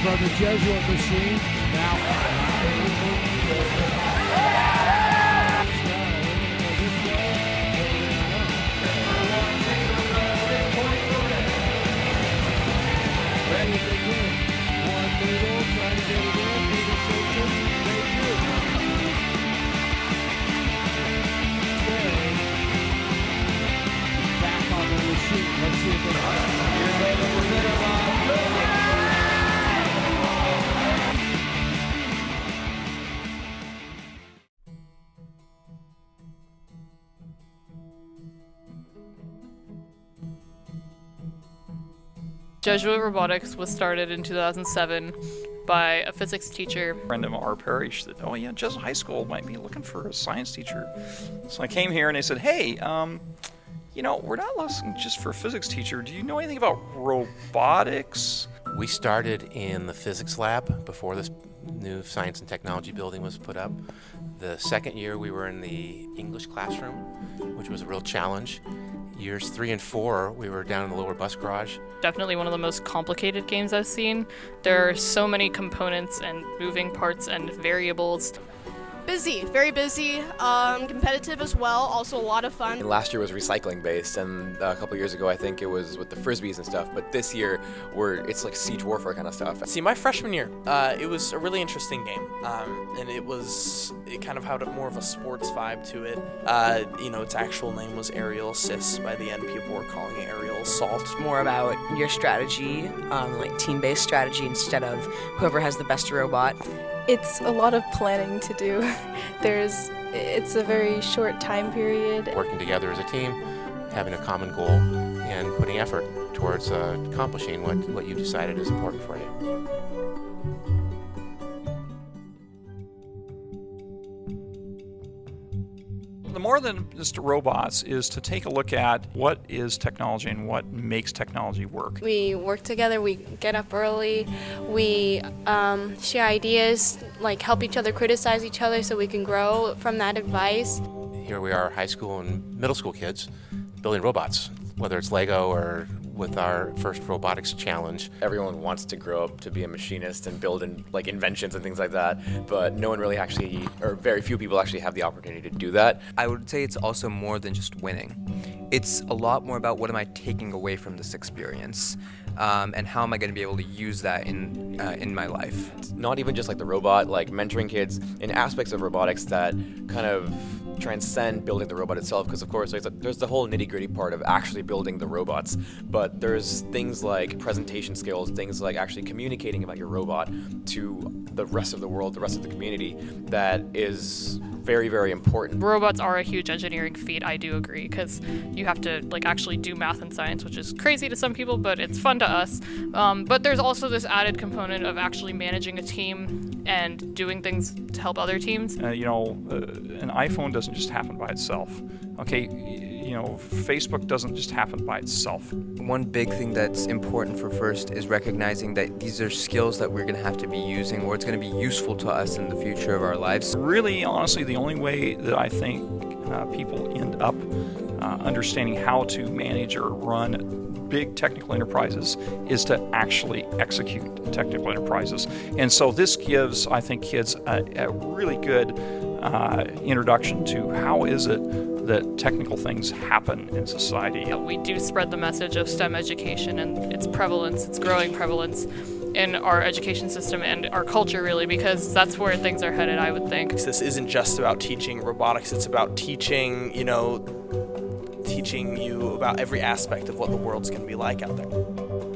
from the Jesuit machine. Now. Let's see if Jesuit Robotics was started in 2007 by a physics teacher. A friend of our parish said, oh yeah, Jesuit High School might be looking for a science teacher. So I came here and they said, hey, you know, we're not looking just for a physics teacher. Do you know anything about robotics? We started in the physics lab before this new science and technology building was put up. The second year we were in the English classroom, which was a real challenge. Years 3 and 4, we were down in the lower bus garage. Definitely one of the most complicated games I've seen. There are so many components and moving parts and variables. Busy, very busy, competitive as well, also a lot of fun. And last year was recycling based, and a couple years ago I think it was with the frisbees and stuff, but this year it's like siege warfare kind of stuff. See, my freshman year, it was a really interesting game, and it kind of had more of a sports vibe to it. Its actual name was Aerial Assist. By the end, people were calling it Aerial Assault. More about your strategy, like team-based strategy instead of whoever has the best robot. It's a lot of planning to do. It's a very short time period. Working together as a team, having a common goal, and putting effort towards accomplishing what you decided is important for you. The more than just robots is to take a look at what is technology and what makes technology work. We work together, we get up early, we share ideas, like help each other, criticize each other so we can grow from that advice. Here we are, high school and middle school kids, building robots, whether it's Lego or with our first robotics challenge. Everyone wants to grow up to be a machinist and build inventions and things like that, but no one really actually, or very few people actually have the opportunity to do that. I would say it's also more than just winning. It's a lot more about what am I taking away from this experience, and how am I going to be able to use that in my life. It's not even just like the robot, like mentoring kids in aspects of robotics that kind of transcend building the robot itself, because of course there's the whole nitty-gritty part of actually building the robots, but there's things like presentation skills, things like actually communicating about your robot to the rest of the world, the rest of the community, that is very, very important. Robots are a huge engineering feat, I do agree, because you have to actually do math and science, which is crazy to some people, but it's fun to us. But there's also this added component of actually managing a team and doing things to help other teams. An iPhone doesn't just happen by itself. Okay, Facebook doesn't just happen by itself. One big thing that's important for first is recognizing that these are skills that we're going to have to be using, or it's going to be useful to us in the future of our lives. Really, honestly, the only way that I think people end up understanding how to manage or run big technical enterprises is to actually execute technical enterprises. And so this gives, I think, kids a really good introduction to how is it that technical things happen in society. We do spread the message of STEM education and its prevalence, its growing prevalence in our education system and our culture, really, because that's where things are headed, I would think. This isn't just about teaching robotics, it's about teaching you about every aspect of what the world's going to be like out there.